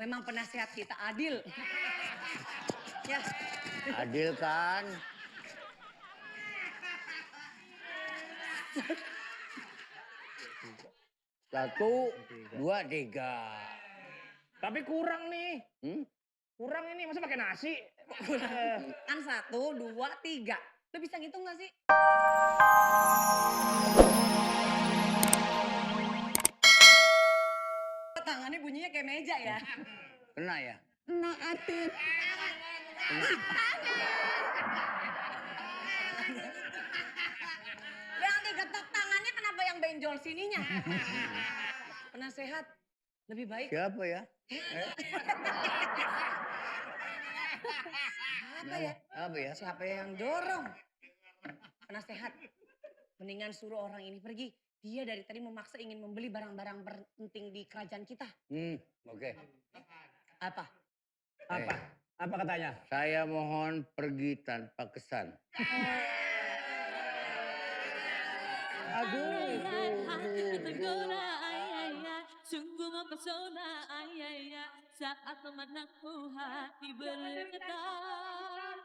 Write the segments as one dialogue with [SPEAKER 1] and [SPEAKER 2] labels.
[SPEAKER 1] Memang penasehat kita adil. Ya.
[SPEAKER 2] Adil kan? Satu, dua, tiga.
[SPEAKER 3] Tapi kurang nih. Kurang ini, masa pakai nasi?
[SPEAKER 1] Kan 1, 2, 3. Lo bisa ngitung gak sih? Tangannya bunyinya kayak meja ya?
[SPEAKER 2] Kena ya?
[SPEAKER 1] Kena Atin. Yang digetok tangannya kenapa yang benjol sininya? Penasehat, lebih baik.
[SPEAKER 2] Siapa ya?
[SPEAKER 1] Apa ya?
[SPEAKER 2] Apa ya?
[SPEAKER 1] Siapa yang dorong? Penasehat, mendingan suruh orang ini pergi. Dia dari tadi memaksa ingin membeli barang-barang penting di kerajaan kita.
[SPEAKER 2] Oke.
[SPEAKER 1] Apa?
[SPEAKER 3] Apa? Apa katanya?
[SPEAKER 2] Saya mohon pergi tanpa kesan.
[SPEAKER 4] Aduh. Tergoda, sungguh mempesona, saat memandangmu hati bergetar.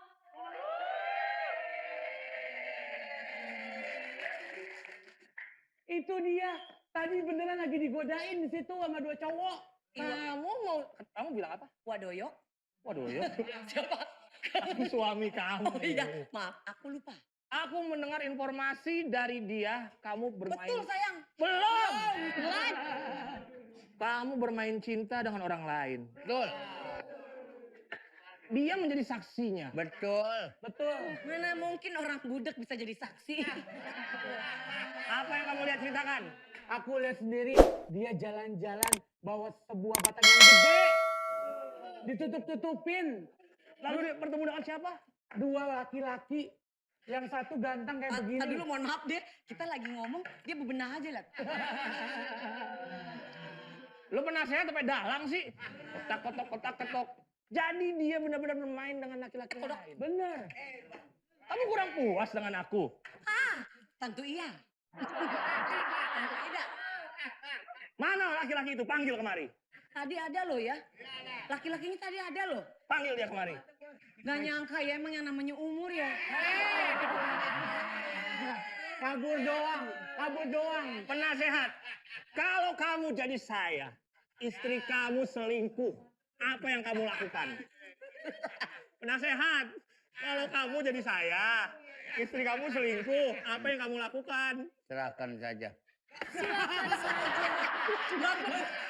[SPEAKER 3] Itu dia. Tadi beneran lagi digodain di situ sama 2 cowok. Kamu bilang apa?
[SPEAKER 1] Wadoyok?
[SPEAKER 3] Waduh,
[SPEAKER 1] Siapa?
[SPEAKER 3] aku suami kamu.
[SPEAKER 1] Oh iya, maaf aku lupa.
[SPEAKER 3] Aku mendengar informasi dari dia, kamu bermain...
[SPEAKER 1] Betul sayang.
[SPEAKER 3] Belum!
[SPEAKER 1] Belum.
[SPEAKER 3] Kamu bermain cinta dengan orang lain.
[SPEAKER 2] Betul.
[SPEAKER 3] Dia menjadi saksinya.
[SPEAKER 2] Betul.
[SPEAKER 3] Betul.
[SPEAKER 1] Mana mungkin orang budek bisa jadi saksi.
[SPEAKER 3] Apa yang kamu lihat, ceritakan?
[SPEAKER 5] Aku lihat sendiri dia jalan-jalan bawa sebuah batang yang gede. Ditutup-tutupin.
[SPEAKER 3] Lalu dia bertemu dengan siapa?
[SPEAKER 5] 2 laki-laki. Yang satu ganteng kayak begini.
[SPEAKER 1] Tadi dulu mohon maaf deh, kita lagi ngomong, dia bebenah aja lah.
[SPEAKER 3] Lu penasehat sampai dalang sih? Kotak ketok. Jadi dia benar-benar bermain dengan laki-laki lain.
[SPEAKER 5] Bener.
[SPEAKER 3] Kamu kurang puas dengan aku?
[SPEAKER 1] Tentu iya. Tentu tidak.
[SPEAKER 3] Mana laki-laki itu? Panggil kemari.
[SPEAKER 1] Tadi ada loh ya. Laki-laki ini tadi ada loh.
[SPEAKER 3] Panggil dia kemari.
[SPEAKER 1] Gak nyangka ya emang yang namanya umur ya.
[SPEAKER 5] Kabur doang.
[SPEAKER 3] Penasehat, kalau kamu jadi saya, istri kamu selingkuh, apa yang kamu lakukan? Penasehat, kalau kamu jadi saya, istri kamu selingkuh, apa yang kamu lakukan?
[SPEAKER 2] Serahkan saja.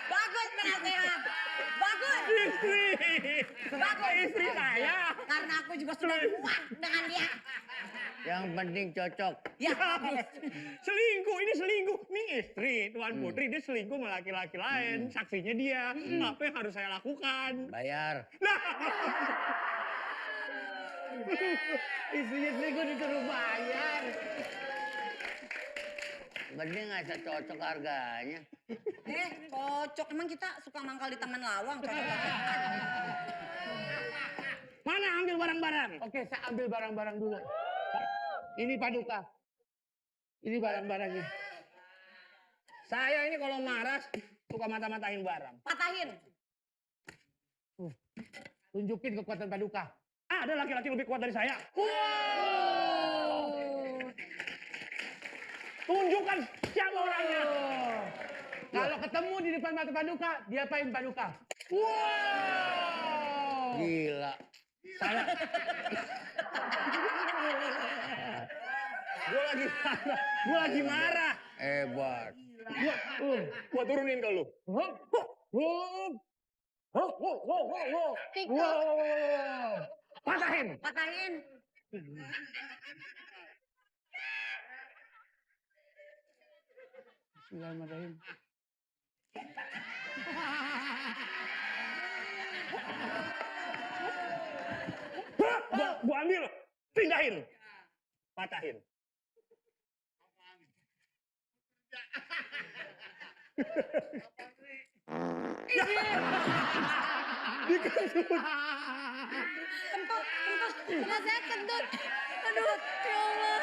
[SPEAKER 1] Bagus penasehat. Bagus.
[SPEAKER 3] Istri saya.
[SPEAKER 1] Karena aku juga sudah muak dengan dia.
[SPEAKER 2] Yang penting cocok.
[SPEAKER 1] Ya, bagus.
[SPEAKER 3] Selingkuh, ini selingkuh. Ini istri, Tuan Putri, dia selingkuh sama laki-laki lain. Saksinya dia. Apa yang harus saya lakukan?
[SPEAKER 2] Bayar.
[SPEAKER 3] Nah.
[SPEAKER 5] Istrinya selingkuh disuruh bayar.
[SPEAKER 2] Mending nggak cocok harganya.
[SPEAKER 1] Cocok. Emang kita suka mangkal di Taman Lawang. Cocok.
[SPEAKER 3] Mana ambil barang-barang?
[SPEAKER 5] Oke, saya ambil barang-barang dulu. Ini Paduka. Ini barang-barangnya.
[SPEAKER 3] Saya ini kalau marah suka mata-matain barang.
[SPEAKER 1] Patahin.
[SPEAKER 5] Tunjukin kekuatan Paduka.
[SPEAKER 3] Ada laki-laki lebih kuat dari saya. Tunjukkan siapa orangnya.
[SPEAKER 5] Kalau ketemu di depan mata Paduka, diapain Paduka?
[SPEAKER 2] Gila.
[SPEAKER 3] Saya. Gue lagi marah.
[SPEAKER 2] Hebat.
[SPEAKER 3] Gua turunin ke lu. Patahin.
[SPEAKER 1] Patahin.
[SPEAKER 5] Bismillahirrahmanirrahim.
[SPEAKER 3] Gua ambil. Pindahin. Patahin. Dikentut.
[SPEAKER 1] Kentut. Penasehat kentut. Aduh, ya Allah.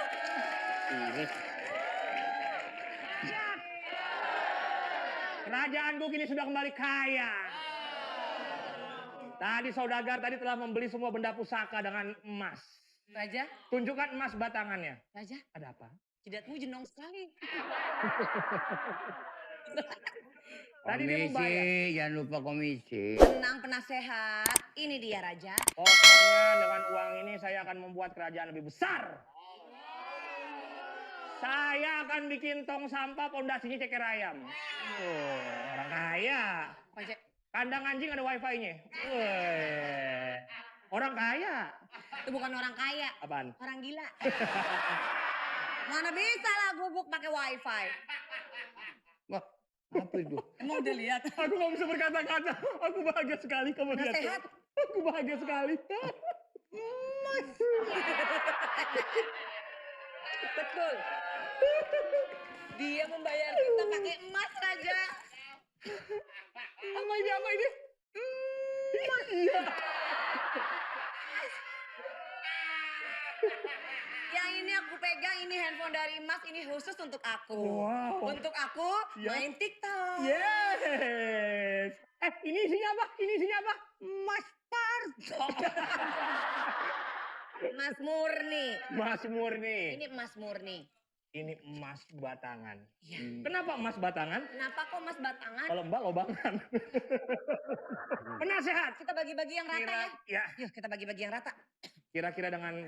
[SPEAKER 3] Kerajaanku kini sudah kembali kaya.
[SPEAKER 5] Tadi saudagar tadi telah membeli semua benda pusaka dengan emas.
[SPEAKER 1] Raja,
[SPEAKER 5] Tunjukkan emas batangannya.
[SPEAKER 1] Raja,
[SPEAKER 5] Ada apa?
[SPEAKER 1] jidatmu jenong sekali.
[SPEAKER 5] Tadi dia
[SPEAKER 2] Komisi,
[SPEAKER 5] membayar.
[SPEAKER 2] jangan lupa komisi.
[SPEAKER 1] Tenang penasehat, ini dia Raja.
[SPEAKER 5] Pokoknya dengan uang ini saya akan membuat kerajaan lebih besar. Saya akan bikin tong sampah pondasinya ceker ayam. Oh, orang kaya.
[SPEAKER 1] Ojek,
[SPEAKER 5] Kandang anjing ada wifi-nya. Weh, orang kaya.
[SPEAKER 1] itu bukan orang kaya,
[SPEAKER 5] Apaan?
[SPEAKER 1] orang gila. Mana bisa lah gubuk pakai wifi.
[SPEAKER 2] Wah, apa itu?
[SPEAKER 1] Emang udah lihat?
[SPEAKER 5] Aku nggak bisa berkata-kata. Aku bahagia sekali kamu lihat.
[SPEAKER 1] Penasehat.
[SPEAKER 5] Aku bahagia sekali.
[SPEAKER 1] Betul. Dia membayar kita pakai emas Raja.
[SPEAKER 5] Apa ini? Apa ini? Iya.
[SPEAKER 1] Yang ini aku pegang, ini handphone dari Mas, ini khusus untuk aku.
[SPEAKER 5] Wow.
[SPEAKER 1] Untuk aku
[SPEAKER 5] Ya.
[SPEAKER 1] main TikTok.
[SPEAKER 5] Yes. Ini isinya apa? Ini isinya apa?
[SPEAKER 1] Mas Parto. Mas Murni.
[SPEAKER 5] Mas murni.
[SPEAKER 1] Ini Mas Murni.
[SPEAKER 5] Ini emas batangan.
[SPEAKER 1] Iya.
[SPEAKER 5] Kenapa emas batangan?
[SPEAKER 1] Kenapa kok Mas batangan?
[SPEAKER 5] Kalau mbak lobangan. Penasehat.
[SPEAKER 1] Kita bagi-bagi yang rata ya.
[SPEAKER 5] Ya.
[SPEAKER 1] Yuk kita bagi-bagi yang rata.
[SPEAKER 5] Kira-kira dengan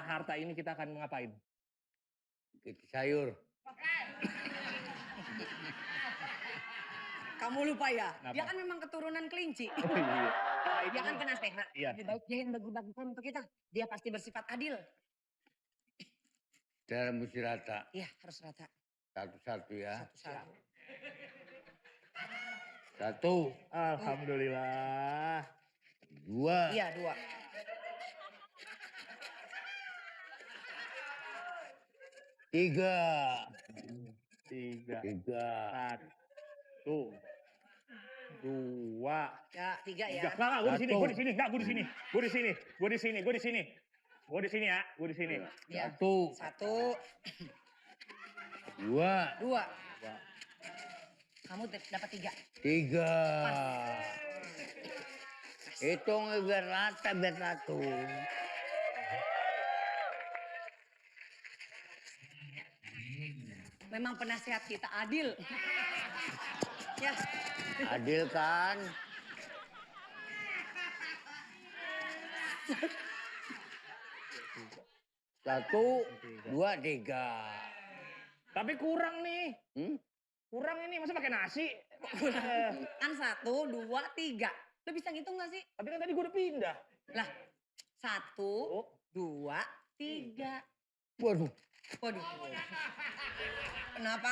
[SPEAKER 5] harta ini kita akan ngapain?
[SPEAKER 2] Kita sayur.
[SPEAKER 1] Kamu lupa ya?
[SPEAKER 5] Kenapa?
[SPEAKER 1] Dia kan memang keturunan kelinci. Dia kan penasehat.
[SPEAKER 5] Iya.
[SPEAKER 1] Lebih baik dia yang bagi-bagikan untuk kita. Dia pasti bersifat adil.
[SPEAKER 2] Dalam mesti rata.
[SPEAKER 1] Iya harus rata.
[SPEAKER 2] Satu-satu ya.
[SPEAKER 1] Satu-satu.
[SPEAKER 2] Satu,
[SPEAKER 5] Alhamdulillah.
[SPEAKER 2] dua,
[SPEAKER 1] Iya 2.
[SPEAKER 2] tiga.
[SPEAKER 5] Tiga.
[SPEAKER 2] Tiga.
[SPEAKER 5] Satu. Dua.
[SPEAKER 1] Ya 3 ya.
[SPEAKER 5] Tiga. Nggak, gue di sini,
[SPEAKER 2] Satu.
[SPEAKER 5] gue di sini. Nggak, gue di sini. Gue di sini. Gue di sini, gue di sini. Gue di sini ya, gue di sini.
[SPEAKER 1] Ya.
[SPEAKER 2] Satu,
[SPEAKER 1] 1,
[SPEAKER 2] dua,
[SPEAKER 1] 2. Kamu dapat 3.
[SPEAKER 2] tiga. Hitung biar rata, biar satu.
[SPEAKER 1] Memang penasehat kita adil. Ya.
[SPEAKER 2] Adil kan? Satu, dua, tiga.
[SPEAKER 5] Tapi kurang nih.
[SPEAKER 2] Hmm?
[SPEAKER 5] Kurang ini, masa pakai nasi?
[SPEAKER 1] Kan 1, 2, 3. Lo bisa ngitung gak sih?
[SPEAKER 5] Tapi kan tadi gue udah pindah.
[SPEAKER 1] Lah 1, 2, 3.
[SPEAKER 2] Waduh,
[SPEAKER 1] Waduh. Kenapa?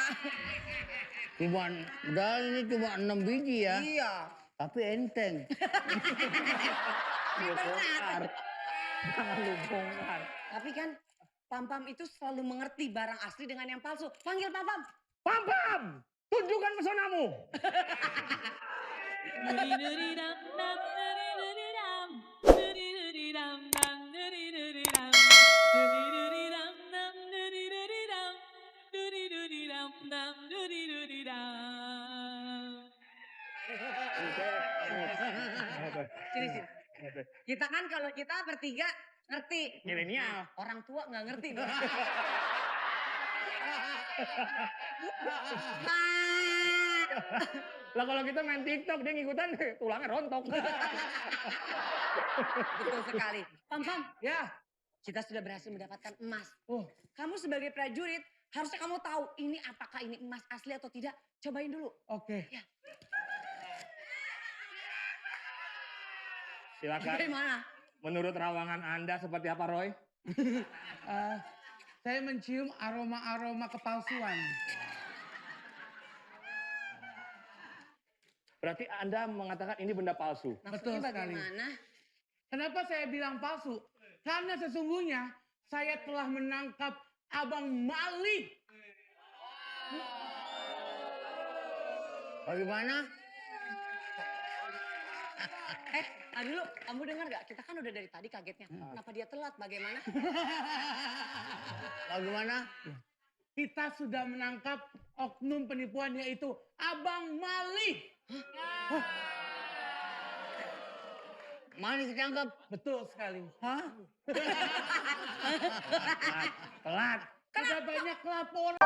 [SPEAKER 2] ini cuma 6 biji ya.
[SPEAKER 1] Iya.
[SPEAKER 2] Tapi enteng.
[SPEAKER 5] Lu bongkar. Jangan lu bongkar.
[SPEAKER 1] Tapi kan Pam-Pam itu selalu mengerti barang asli dengan yang palsu. Panggil Pam-Pam.
[SPEAKER 5] Pam-pam! Tunjukkan pesonamu.
[SPEAKER 1] Sini, sini. Kita kan kalau kita bertiga ngerti.
[SPEAKER 5] Milenial.
[SPEAKER 1] Orang tua nggak ngerti. Nah.
[SPEAKER 5] Lah kalau kita main TikTok dia ngikutan tulangnya rontok.
[SPEAKER 1] Betul sekali. Pam-Pam,
[SPEAKER 5] Ya.
[SPEAKER 1] kita sudah berhasil mendapatkan emas.
[SPEAKER 5] Oh.
[SPEAKER 1] Kamu sebagai prajurit, harusnya kamu tahu ini apakah ini emas asli atau tidak. Cobain dulu.
[SPEAKER 5] Oke.
[SPEAKER 1] Ya.
[SPEAKER 5] Silakan.
[SPEAKER 1] Bagaimana?
[SPEAKER 5] Menurut rawangan Anda seperti apa, Roy?
[SPEAKER 6] Saya mencium aroma-aroma kepalsuan.
[SPEAKER 5] Berarti Anda mengatakan ini benda palsu.
[SPEAKER 1] Maksudnya
[SPEAKER 6] Betul sekali.
[SPEAKER 1] bagaimana?
[SPEAKER 6] Kenapa saya bilang palsu? Karena sesungguhnya saya telah menangkap Abang Malik.
[SPEAKER 2] Bagaimana?
[SPEAKER 1] Dulu, kamu dengar gak? Kita kan udah dari tadi kagetnya. Kenapa dia telat? Bagaimana?
[SPEAKER 2] Bagaimana?
[SPEAKER 6] Kita sudah menangkap oknum penipuan yaitu Abang Malik.
[SPEAKER 2] Manis ketangkep.
[SPEAKER 6] Betul sekali.
[SPEAKER 2] Hah? Telat.
[SPEAKER 6] Sudah banyak laporan.